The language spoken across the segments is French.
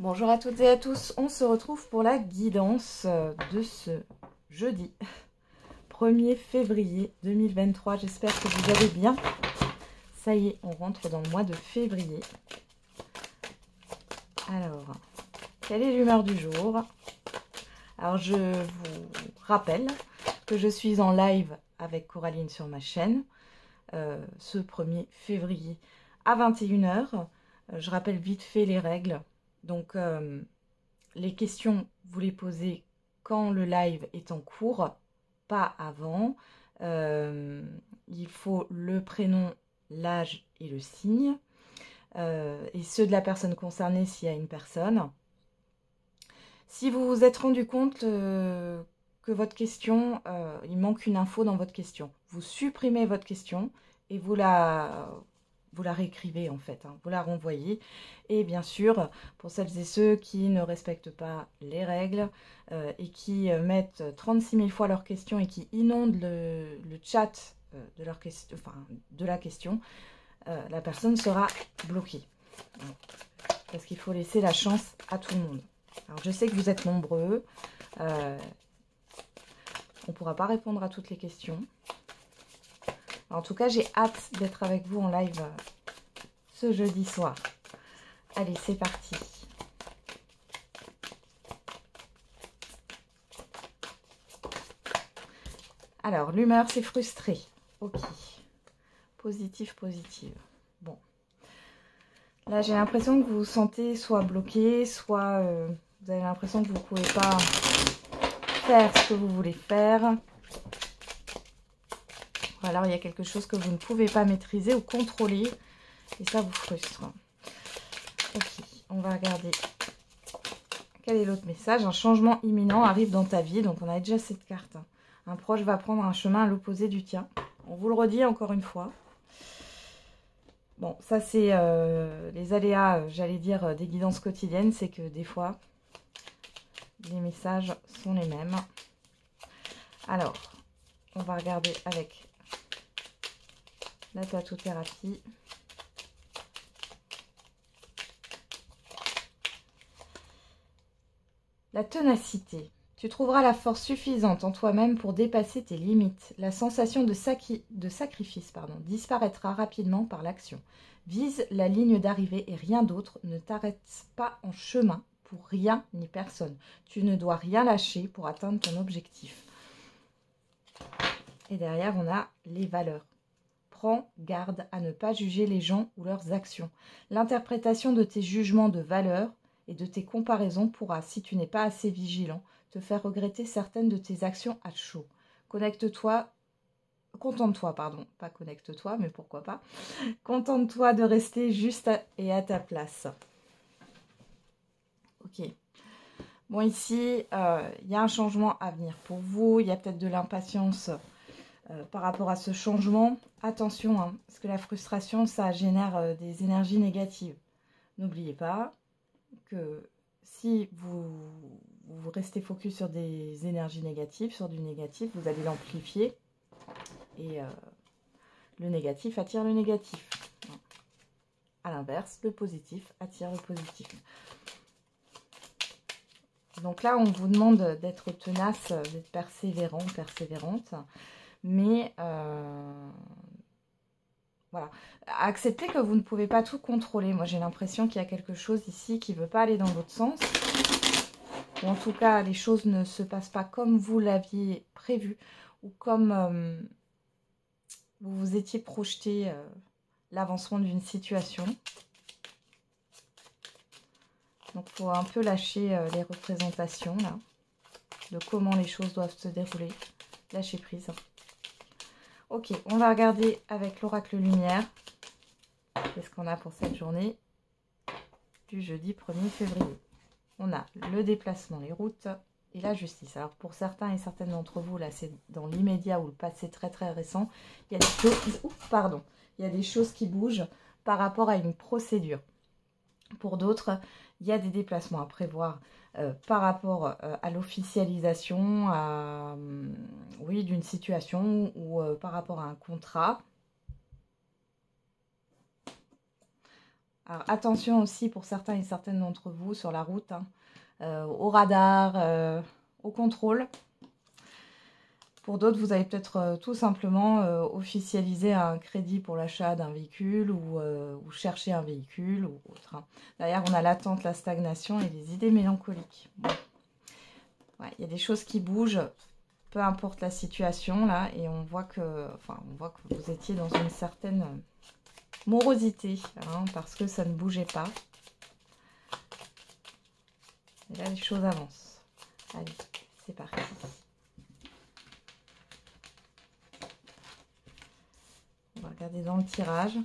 Bonjour à toutes et à tous, on se retrouve pour la guidance de ce jeudi 1er février 2023. J'espère que vous allez bien. Ça y est, on rentre dans le mois de février. Alors, quelle est l'humeur du jour? Alors, je vous rappelle que je suis en live avec Coraline sur ma chaîne ce 1er février à 21 h. Je rappelle vite fait les règles. Donc, les questions, vous les posez quand le live est en cours, pas avant. Il faut le prénom, l'âge et le signe. Et ceux de la personne concernée s'il y a une personne. Si vous vous êtes rendu compte que votre question, il manque une info dans votre question, vous supprimez votre question et vous la réécrivez en fait, hein, vous la renvoyez. Et bien sûr, pour celles et ceux qui ne respectent pas les règles et qui mettent 36 000 fois leur question et qui inondent le chat de leur question, enfin, de la question, la personne sera bloquée. Parce qu'il faut laisser la chance à tout le monde. Alors je sais que vous êtes nombreux, on ne pourra pas répondre à toutes les questions. En tout cas, j'ai hâte d'être avec vous en live ce jeudi soir. Allez, c'est parti. Alors, l'humeur, c'est frustré. Ok. Positif, positive. Bon. Là, j'ai l'impression que vous vous sentez soit bloqué, soit vous avez l'impression que vous ne pouvez pas faire ce que vous voulez faire. Ou alors, il y a quelque chose que vous ne pouvez pas maîtriser ou contrôler. Et ça vous frustre. Ok, on va regarder. Quel est l'autre message? Un changement imminent arrive dans ta vie. Donc, on a déjà cette carte. Un proche va prendre un chemin à l'opposé du tien. On vous le redit encore une fois. Bon, ça, c'est les aléas, j'allais dire, des guidances quotidiennes. C'est que des fois, les messages sont les mêmes. Alors, on va regarder avec la tattothérapie. La ténacité. Tu trouveras la force suffisante en toi-même pour dépasser tes limites. La sensation de sacrifice disparaîtra rapidement par l'action. Vise la ligne d'arrivée et rien d'autre. Ne t'arrête pas en chemin pour rien ni personne. Tu ne dois rien lâcher pour atteindre ton objectif. Et derrière, on a les valeurs. Prends garde à ne pas juger les gens ou leurs actions. L'interprétation de tes jugements de valeur et de tes comparaisons pourra, si tu n'es pas assez vigilant, te faire regretter certaines de tes actions à chaud. Contente-toi, pas connecte-toi, mais pourquoi pas. Contente-toi de rester juste et à ta place. Ok. Bon, ici, il y a un changement à venir pour vous. Il y a peut-être de l'impatience par rapport à ce changement. Attention, hein, parce que la frustration, ça génère des énergies négatives. N'oubliez pas que si vous restez focus sur des énergies négatives, sur du négatif, vous allez l'amplifier. Et le négatif attire le négatif. À l'inverse, le positif attire le positif. Donc là, on vous demande d'être tenace, d'être persévérant, persévérante. Mais voilà, acceptez que vous ne pouvez pas tout contrôler. Moi, j'ai l'impression qu'il y a quelque chose ici qui ne veut pas aller dans votre sens. Ou en tout cas, les choses ne se passent pas comme vous l'aviez prévu. Ou comme vous vous étiez projeté l'avancement d'une situation. Donc, il faut un peu lâcher les représentations, là. De comment les choses doivent se dérouler. Lâcher prise. Ok, on va regarder avec l'oracle lumière. Qu'est-ce qu'on a pour cette journée du jeudi 1er février. On a le déplacement, les routes et la justice. Alors pour certains et certaines d'entre vous, là c'est dans l'immédiat ou le passé très très récent, il y a des choses, il y a des choses qui bougent par rapport à une procédure. Pour d'autres, il y a des déplacements à prévoir par rapport à l'officialisation oui, d'une situation ou par rapport à un contrat. Alors, attention aussi pour certains et certaines d'entre vous sur la route, hein, au radar, au contrôle. Pour d'autres, vous allez peut-être tout simplement officialiser un crédit pour l'achat d'un véhicule ou chercher un véhicule ou autre. Hein. Derrière, on a l'attente, la stagnation et les idées mélancoliques. Bon. Ouais, il y a des choses qui bougent, peu importe la situation là, et on voit que vous étiez dans une certaine morosité, hein, parce que ça ne bougeait pas. Et là, les choses avancent. Allez, c'est parti. On va regarder dans le tirage.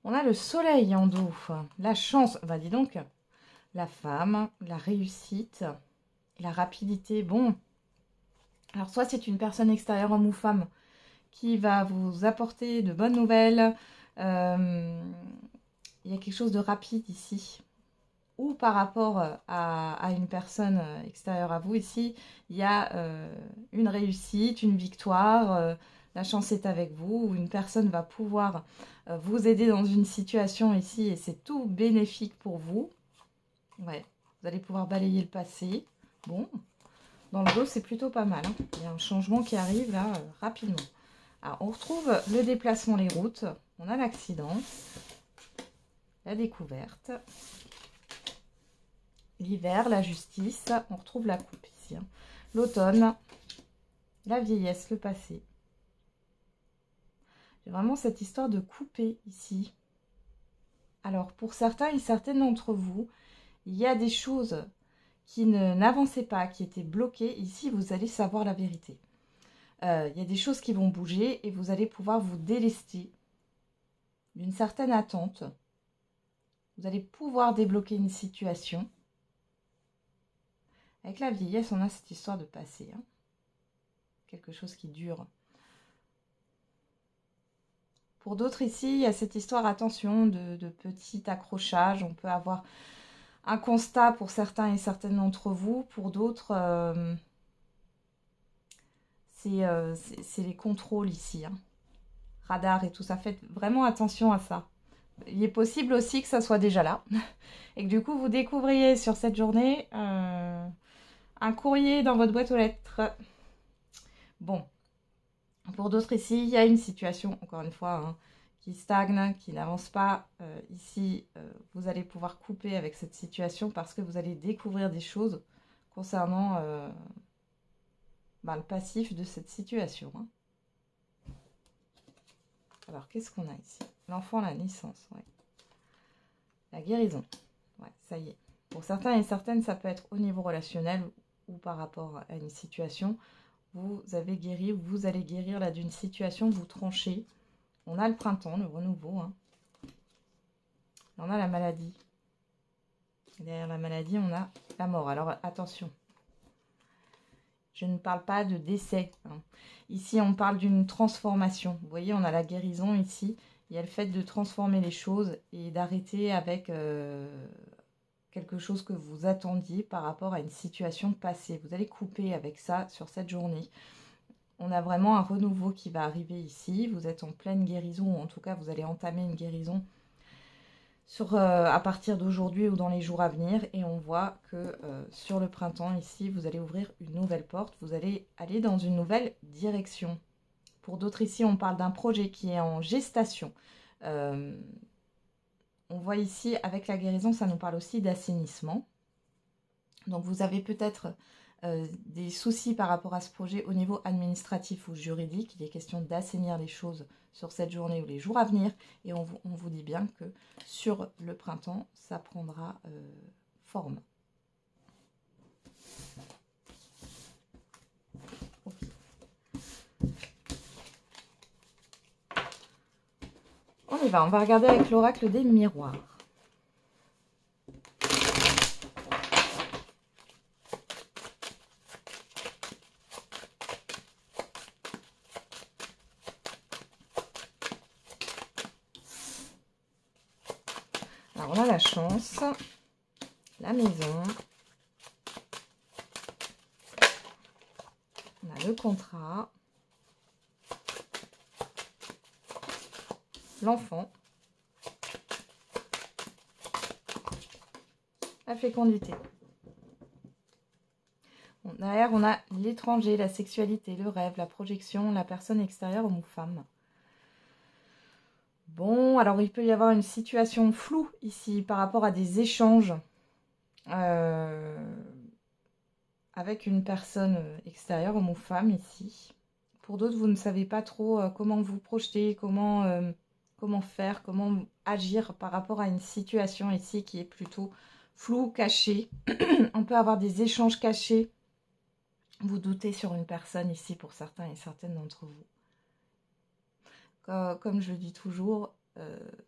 On a le soleil en dos, la chance, bah dis donc, la femme, la réussite, la rapidité. Bon, alors soit c'est une personne extérieure, homme ou femme, qui va vous apporter de bonnes nouvelles. Il y a quelque chose de rapide ici. Ou par rapport à une personne extérieure à vous, ici, il y a une réussite, une victoire, la chance est avec vous, ou une personne va pouvoir vous aider dans une situation ici, et c'est tout bénéfique pour vous. Ouais, vous allez pouvoir balayer le passé. Bon, dans le dos, c'est plutôt pas mal. Hein. Il y a un changement qui arrive là, rapidement. Alors, on retrouve le déplacement, les routes. On a l'accident, la découverte, l'hiver, la justice. On retrouve la coupe ici. Hein. L'automne, la vieillesse, le passé. J'ai vraiment cette histoire de couper ici. Alors, pour certains et certaines d'entre vous, il y a des choses qui n'avançaient pas, qui étaient bloquées. Ici, vous allez savoir la vérité. Il y a des choses qui vont bouger et vous allez pouvoir vous délester d'une certaine attente. Vous allez pouvoir débloquer une situation. Avec la vieillesse, on a cette histoire de passé. Hein. Quelque chose qui dure. Pour d'autres ici, il y a cette histoire, attention, de petit accrochage. On peut avoir un constat pour certains et certaines d'entre vous. Pour d'autres, c'est les contrôles ici. Hein. Radar et tout ça. Faites vraiment attention à ça. Il est possible aussi que ça soit déjà là. Et que du coup, vous découvriez sur cette journée un courrier dans votre boîte aux lettres. Bon. Pour d'autres ici, il y a une situation, encore une fois, hein, qui stagne, qui n'avance pas. Ici, vous allez pouvoir couper avec cette situation parce que vous allez découvrir des choses concernant le passif de cette situation. Hein. Alors, qu'est-ce qu'on a ici? L'enfant, la naissance, ouais. La guérison. Ouais, ça y est. Pour certains et certaines, ça peut être au niveau relationnel ou par rapport à une situation. Vous avez guéri, vous allez guérir là d'une situation, vous tranchez. On a le printemps, le renouveau. Hein. On a la maladie. Et derrière la maladie, on a la mort. Alors attention, je ne parle pas de décès. Hein. Ici, on parle d'une transformation. Vous voyez, on a la guérison ici. Il y a le fait de transformer les choses et d'arrêter avec quelque chose que vous attendiez par rapport à une situation passée. Vous allez couper avec ça sur cette journée. On a vraiment un renouveau qui va arriver ici. Vous êtes en pleine guérison, ou en tout cas, vous allez entamer une guérison à partir d'aujourd'hui ou dans les jours à venir. Et on voit que sur le printemps, ici, vous allez ouvrir une nouvelle porte. Vous allez aller dans une nouvelle direction. Pour d'autres, ici, on parle d'un projet qui est en gestation. On voit ici, avec la guérison, ça nous parle aussi d'assainissement. Donc, vous avez peut-être des soucis par rapport à ce projet au niveau administratif ou juridique. Il est question d'assainir les choses sur cette journée ou les jours à venir. Et on vous dit bien que sur le printemps, ça prendra forme. Okay. On y va, on va regarder avec l'oracle des miroirs. Alors, on a la chance, la maison, on a le contrat, l'enfant, la fécondité. Bon, derrière, on a l'étranger, la sexualité, le rêve, la projection, la personne extérieure, homme ou femme. Bon, alors il peut y avoir une situation floue ici par rapport à des échanges avec une personne extérieure, homme ou femme ici. Pour d'autres, vous ne savez pas trop comment vous projeter, comment faire, comment agir par rapport à une situation ici qui est plutôt floue, cachée. On peut avoir des échanges cachés. Vous doutez sur une personne ici pour certains et certaines d'entre vous. Comme je le dis toujours,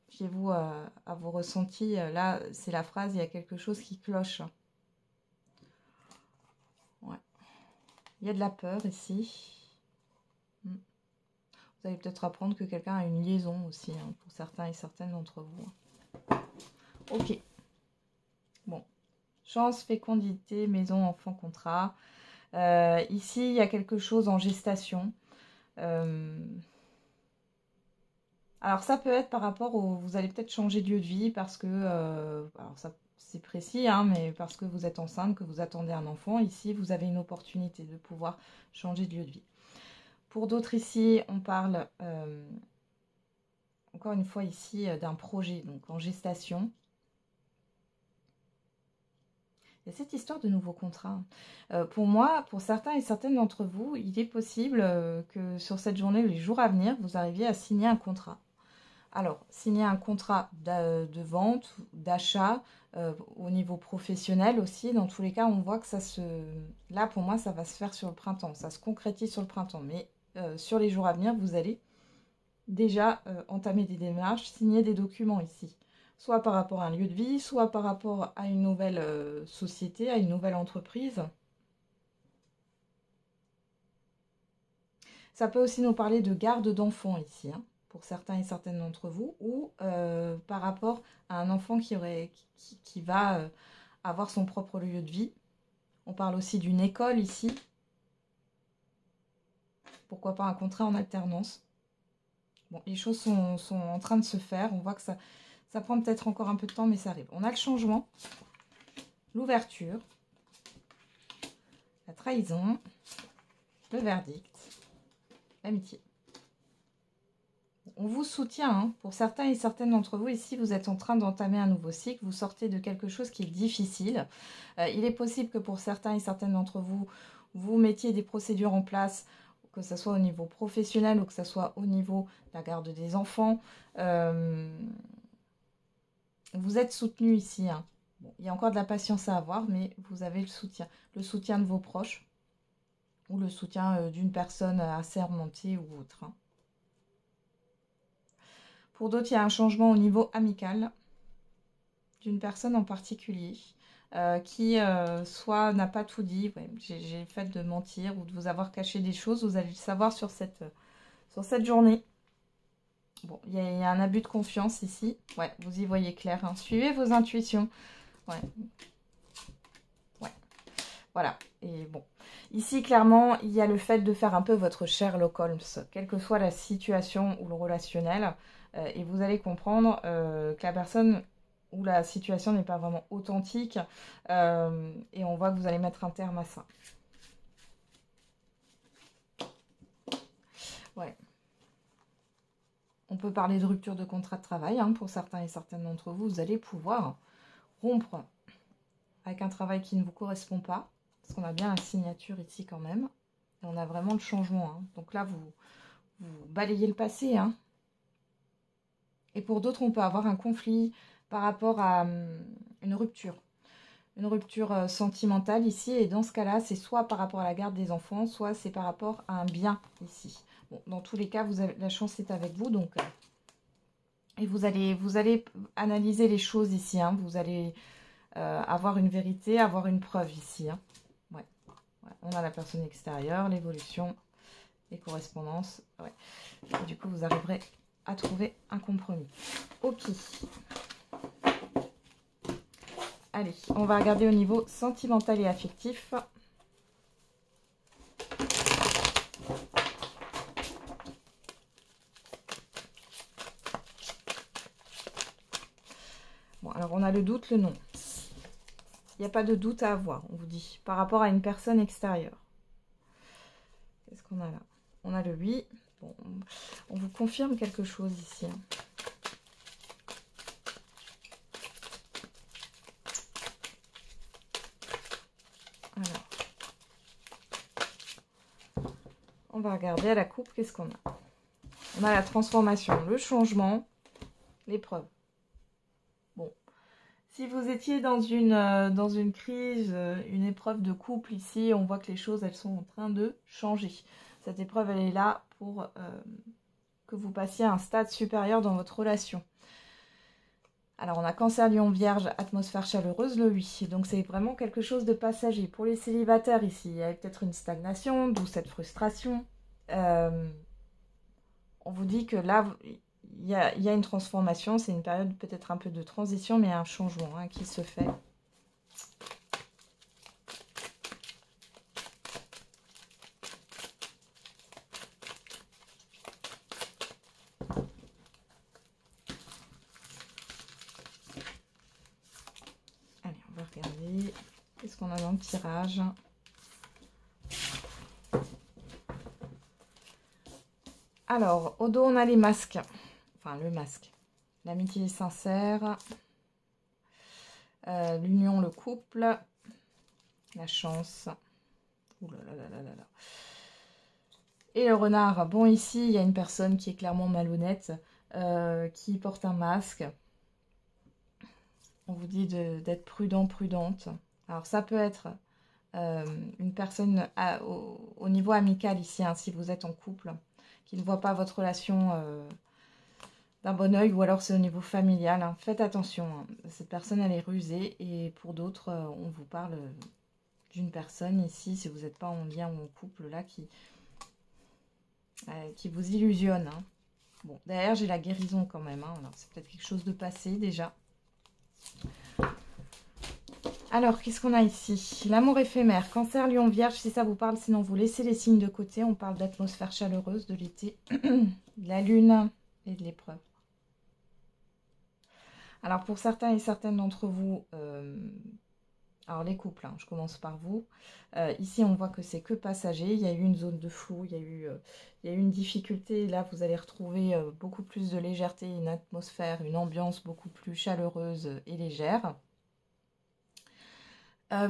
fiez-vous à vos ressentis. Là, c'est la phrase, il y a quelque chose qui cloche. Ouais. Il y a de la peur ici. Vous allez peut-être apprendre que quelqu'un a une liaison aussi, hein, pour certains et certaines d'entre vous. Ok. Bon. Chance, fécondité, maison, enfant, contrat. Ici, il y a quelque chose en gestation. Alors ça peut être par rapport au... Vous allez peut-être changer de lieu de vie parce que... alors ça c'est précis, hein, mais parce que vous êtes enceinte, que vous attendez un enfant. Ici, vous avez une opportunité de pouvoir changer de lieu de vie. Pour d'autres ici, on parle... encore une fois ici, d'un projet, donc en gestation. Il y a cette histoire de nouveaux contrats. Pour moi, pour certains et certaines d'entre vous, il est possible que sur cette journée ou les jours à venir, vous arriviez à signer un contrat. Alors, signer un contrat de vente, d'achat, au niveau professionnel aussi. Dans tous les cas, on voit que ça se... Là, pour moi, ça va se faire sur le printemps. Ça se concrétise sur le printemps. Mais sur les jours à venir, vous allez déjà entamer des démarches, signer des documents ici. Soit par rapport à un lieu de vie, soit par rapport à une nouvelle société, à une nouvelle entreprise. Ça peut aussi nous parler de garde d'enfants ici, hein, pour certains et certaines d'entre vous, ou par rapport à un enfant qui va avoir son propre lieu de vie. On parle aussi d'une école ici. Pourquoi pas un contrat en alternance. Bon, les choses sont en train de se faire. On voit que ça prend peut-être encore un peu de temps, mais ça arrive. On a le changement, l'ouverture, la trahison, le verdict, l'amitié. On vous soutient, hein. Pour certains et certaines d'entre vous, ici, vous êtes en train d'entamer un nouveau cycle. Vous sortez de quelque chose qui est difficile. Il est possible que pour certains et certaines d'entre vous, vous mettiez des procédures en place, que ce soit au niveau professionnel ou que ce soit au niveau de la garde des enfants. Vous êtes soutenu ici, hein. Bon, il y a encore de la patience à avoir, mais vous avez le soutien de vos proches ou le soutien d'une personne assermentée ou autre, hein. Pour d'autres, il y a un changement au niveau amical d'une personne en particulier qui soit n'a pas tout dit. Ouais, j'ai le fait de mentir ou de vous avoir caché des choses. Vous allez le savoir sur cette journée. Bon, il y a un abus de confiance ici. Ouais, vous y voyez clair, hein. Suivez vos intuitions. Ouais. Ouais. Voilà. Et bon. Ici, clairement, il y a le fait de faire un peu votre Sherlock Holmes, quelle que soit la situation ou le relationnel. Et vous allez comprendre que la personne ou la situation n'est pas vraiment authentique. Et on voit que vous allez mettre un terme à ça. Ouais. On peut parler de rupture de contrat de travail, hein, pour certains et certaines d'entre vous. Vous allez pouvoir rompre avec un travail qui ne vous correspond pas. Parce qu'on a bien la signature ici quand même. Et on a vraiment le changement, hein. Donc là, vous balayez le passé, hein. Et pour d'autres, on peut avoir un conflit par rapport à une rupture. Une rupture sentimentale ici. Et dans ce cas-là, c'est soit par rapport à la garde des enfants, soit c'est par rapport à un bien ici. Bon, dans tous les cas, la chance est avec vous. Donc, et vous allez analyser les choses ici, hein. Vous allez avoir une vérité, avoir une preuve ici, hein. Ouais. Ouais. On a la personne extérieure, l'évolution, les correspondances. Ouais. Et du coup, vous arriverez à trouver un compromis. Ok. Allez, on va regarder au niveau sentimental et affectif. Bon, alors on a le doute, le non. Il n'y a pas de doute à avoir, on vous dit, par rapport à une personne extérieure. Qu'est-ce qu'on a là? On a le oui. Bon, on vous confirme quelque chose ici. Alors, on va regarder à la coupe, qu'est-ce qu'on a? On a la transformation, le changement, l'épreuve. Bon, si vous étiez dans une crise, une épreuve de couple ici, on voit que les choses, elles sont en train de changer. Cette épreuve, elle est là pour que vous passiez à un stade supérieur dans votre relation. Alors, on a Cancer, Lion, Vierge, atmosphère chaleureuse, le oui. Donc, c'est vraiment quelque chose de passager. Pour les célibataires ici, il y a peut-être une stagnation, d'où cette frustration. On vous dit que là, il y a une transformation. C'est une période peut-être un peu de transition, mais un changement qui se fait. Allez, on va regarder. Qu'est-ce qu'on a dans le tirage ? Alors, au dos, on a les masques. Enfin, le masque. L'amitié sincère. L'union, le couple. La chance. Ouh là là là là là là. Et le renard. Bon, ici, il y a une personne qui est clairement malhonnête. Qui porte un masque. On vous dit d'être prudent, prudente. Alors, ça peut être une personne au niveau amical ici, si vous êtes en couple, qui ne voit pas votre relation d'un bon oeil, ou alors c'est au niveau familial. Faites attention, cette personne, elle est rusée, et pour d'autres, on vous parle d'une personne ici, si vous n'êtes pas en lien ou en couple, là, qui vous illusionne. Bon, derrière, j'ai la guérison quand même. Alors, c'est peut-être quelque chose de passé, déjà. Alors, qu'est-ce qu'on a ici? L'amour éphémère, Cancer, Lion, Vierge, si ça vous parle, sinon vous laissez les signes de côté. On parle d'atmosphère chaleureuse, de l'été, de la lune et de l'épreuve. Alors, pour certains et certaines d'entre vous, alors les couples, je commence par vous. Ici, on voit que c'est que passager. Il y a eu une zone de flou, il y a eu une difficulté. Là, vous allez retrouver beaucoup plus de légèreté, une atmosphère, une ambiance beaucoup plus chaleureuse et légère.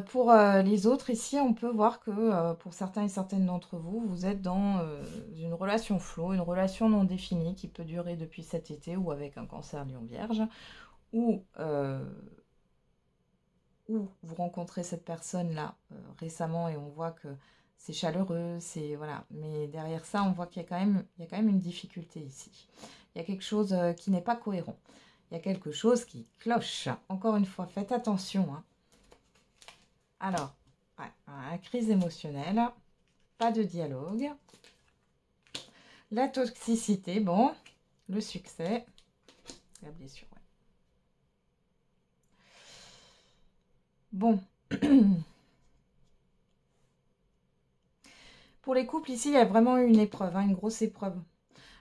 Pour les autres, ici, on peut voir que pour certains et certaines d'entre vous, vous êtes dans une relation floue, une relation non définie qui peut durer depuis cet été, ou avec un Cancer, Lion, Vierge, ou vous rencontrez cette personne-là récemment et on voit que c'est chaleureux, c'est voilà. Mais derrière ça, on voit qu'il y a quand même une difficulté ici. Il y a quelque chose qui n'est pas cohérent. Il y a quelque chose qui cloche. Encore une fois, faites attention. Alors, ouais, crise émotionnelle, pas de dialogue, la toxicité, bon, le succès, la blessure, ouais. Bon. Pour les couples, ici, il y a vraiment eu une épreuve, une grosse épreuve.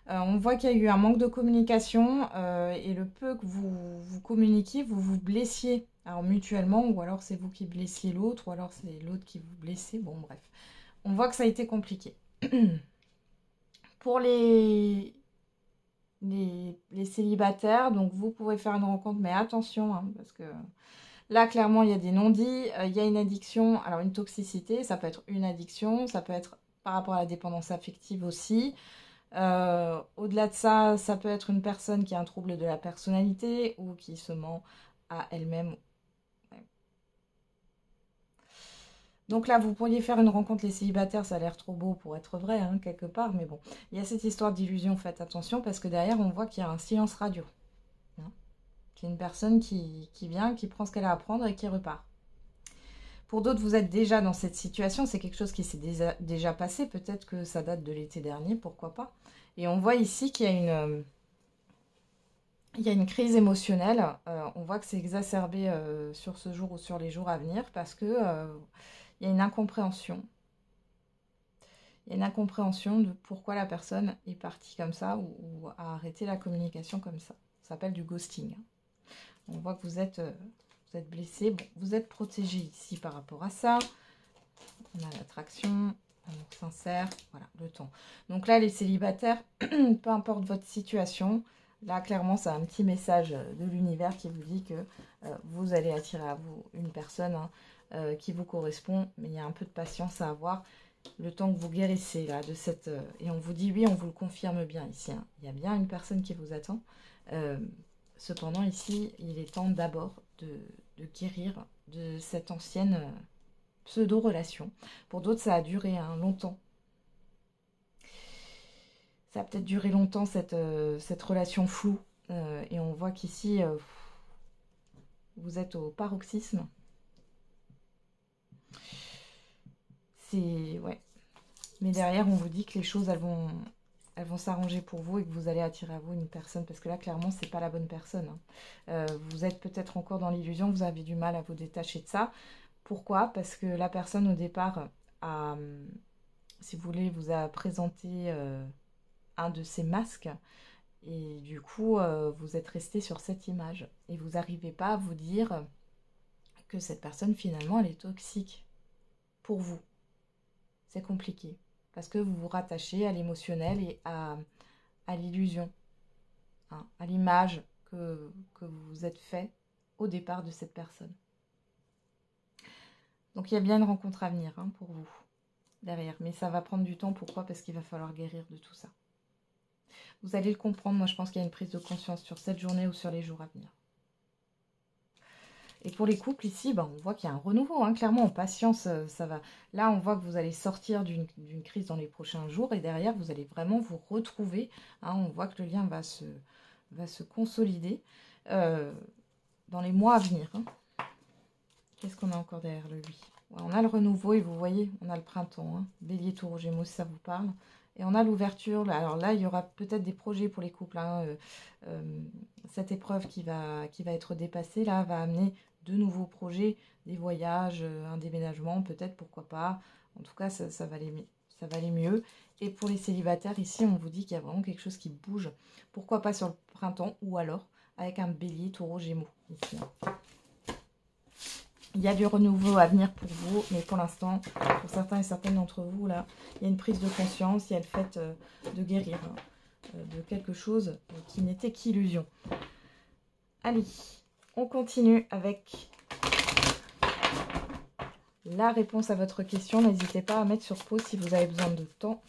On voit qu'il y a eu un manque de communication et le peu que vous communiquiez, vous vous blessiez. Alors mutuellement, ou alors c'est vous qui blessiez l'autre, ou alors c'est l'autre qui vous blessez. Bon, bref. On voit que ça a été compliqué. Pour les célibataires, donc vous pouvez faire une rencontre, mais attention, parce que là, clairement, il y a des non-dits, il y a une addiction. Alors, une toxicité, ça peut être une addiction, ça peut être par rapport à la dépendance affective aussi. Au-delà de ça, ça peut être une personne qui a un trouble de la personnalité ou qui se ment à elle-même. Ouais. Donc là, vous pourriez faire une rencontre, les célibataires, ça a l'air trop beau pour être vrai, quelque part, mais bon. Il y a cette histoire d'illusion, faites attention, parce que derrière, on voit qu'il y a un silence radio. C'est une personne qui vient, qui prend ce qu'elle a à prendre et qui repart. Pour d'autres, vous êtes déjà dans cette situation, c'est quelque chose qui s'est déjà passé, peut-être que ça date de l'été dernier, pourquoi pas. Et on voit ici qu'il y a il y a une crise émotionnelle. On voit que c'est exacerbé sur ce jour ou sur les jours à venir parce que il y a une incompréhension. Il y a une incompréhension de pourquoi la personne est partie comme ça ou a arrêté la communication comme ça. Ça s'appelle du ghosting. On voit que vous êtes blessé. Bon, vous êtes protégé ici par rapport à ça. On a l'attraction, l'amour sincère, voilà, le temps. Donc là, les célibataires, peu importe votre situation, là, clairement, c'est un petit message de l'univers qui vous dit que vous allez attirer à vous une personne qui vous correspond, mais il y a un peu de patience à avoir. Le temps que vous guérissez là de cette... et on vous dit oui, on vous le confirme bien ici. Hein. Il y a bien une personne qui vous attend. Cependant, ici, il est temps d'abord de guérir de cette ancienne pseudo-relation. Pour d'autres, ça a duré longtemps. Ça a peut-être duré longtemps, cette relation floue. Et on voit qu'ici, vous êtes au paroxysme. Ouais. Mais derrière, on vous dit que les choses, elles vont s'arranger pour vous et que vous allez attirer à vous une personne. Parce que là, clairement, c'est pas la bonne personne. Hein. Vous êtes peut-être encore dans l'illusion, vous avez du mal à vous détacher de ça. Pourquoi? Parce que la personne, au départ, si vous voulez, vous a présenté un de ses masques. Et du coup, vous êtes resté sur cette image. Et vous n'arrivez pas à vous dire que cette personne, finalement, elle est toxique pour vous. C'est compliqué. Parce que vous vous rattachez à l'émotionnel et à l'illusion. Hein, à l'image que vous vous êtes fait au départ de cette personne. Donc il y a bien une rencontre à venir hein, pour vous, derrière. Mais ça va prendre du temps. Pourquoi? Parce qu'il va falloir guérir de tout ça. Vous allez le comprendre. Moi, je pense qu'il y a une prise de conscience sur cette journée ou sur les jours à venir. Et pour les couples, ici, on voit qu'il y a un renouveau. Hein, clairement, en patience, ça va. Là, on voit que vous allez sortir d'une crise dans les prochains jours. Et derrière, vous allez vraiment vous retrouver. Hein, on voit que le lien va se consolider dans les mois à venir. Hein. Qu'est-ce qu'on a encore derrière le 8? Ouais, on a le renouveau et vous voyez, on a le printemps. Hein. Bélier, Taureau, Gémeaux, si ça vous parle. Et on a l'ouverture. Alors là, il y aura peut-être des projets pour les couples. Hein. Cette épreuve qui va être dépassée, là, va amener de nouveaux projets, des voyages, un déménagement, peut-être, pourquoi pas. En tout cas, ça va aller mieux. Et pour les célibataires, ici, on vous dit qu'il y a vraiment quelque chose qui bouge. Pourquoi pas sur le printemps ou alors avec un Bélier, Taureau, Gémeaux. Ici, hein. Il y a du renouveau à venir pour vous, mais pour l'instant, pour certains et certaines d'entre vous, là, il y a une prise de conscience, il y a le fait de guérir de quelque chose qui n'était qu'illusion. Allez, on continue avec la réponse à votre question. N'hésitez pas à mettre sur pause si vous avez besoin de temps.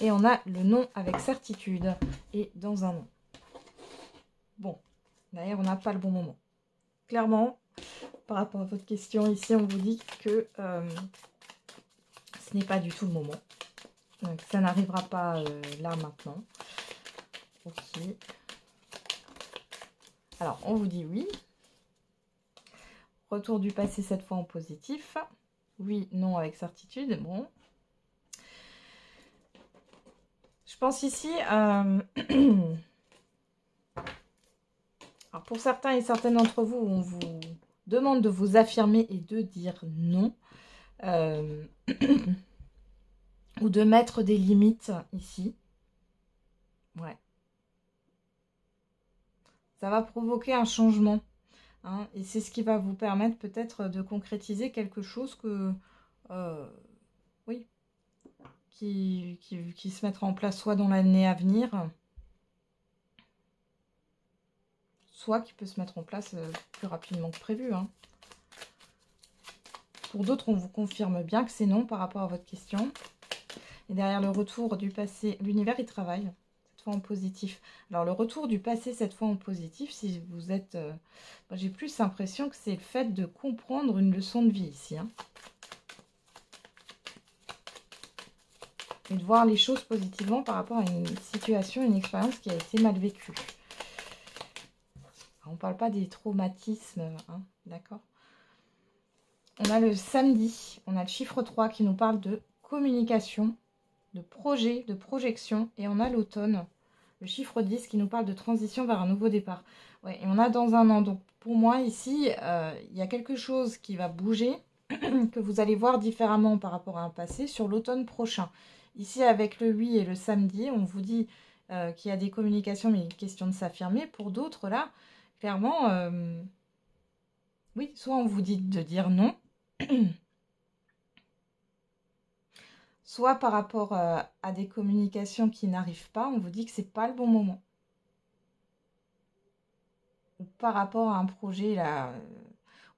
Et on a le non avec certitude et dans un non. Bon, d'ailleurs, on n'a pas le bon moment. Clairement, par rapport à votre question, ici, on vous dit que ce n'est pas du tout le moment. Donc, ça n'arrivera pas là, maintenant. Ok. Alors, on vous dit oui. Retour du passé, cette fois en positif. Oui, non, avec certitude. Bon. Je pense ici... Alors, pour certains et certaines d'entre vous, on vous demande de vous affirmer et de dire non. Ou de mettre des limites ici. Ouais. Ça va provoquer un changement. Hein, et c'est ce qui va vous permettre peut-être de concrétiser quelque chose que... oui. Qui se mettra en place soit dans l'année à venir... soit qui peut se mettre en place plus rapidement que prévu. Hein. Pour d'autres, on vous confirme bien que c'est non par rapport à votre question. Et derrière le retour du passé, l'univers, il travaille, cette fois en positif. Alors, le retour du passé, cette fois en positif, si vous êtes... j'ai plus l'impression que c'est le fait de comprendre une leçon de vie ici. Hein. Et de voir les choses positivement par rapport à une situation, une expérience qui a été mal vécue. On ne parle pas des traumatismes, hein, d'accord? On a le samedi, on a le chiffre 3 qui nous parle de communication, de projet, de projection. Et on a l'automne, Le chiffre 10 qui nous parle de transition vers un nouveau départ. Ouais, et on a dans un an. Donc pour moi ici, il y a quelque chose qui va bouger, que vous allez voir différemment par rapport à un passé sur l'automne prochain. Ici avec le 8 et le samedi, on vous dit qu'il y a des communications, mais il est question de s'affirmer. Pour d'autres là, clairement, oui, soit on vous dit de dire non, soit par rapport à des communications qui n'arrivent pas, on vous dit que c'est pas le bon moment. Ou par rapport à un projet là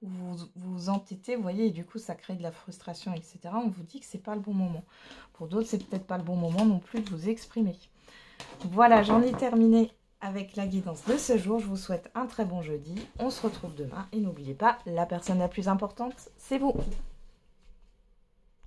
où vous vous entêtez, vous voyez, et du coup ça crée de la frustration, etc. On vous dit que c'est pas le bon moment. Pour d'autres, c'est peut-être pas le bon moment non plus de vous exprimer. Voilà, j'en ai terminé avec la guidance de ce jour. Je vous souhaite un très bon jeudi. On se retrouve demain et n'oubliez pas, la personne la plus importante, c'est vous.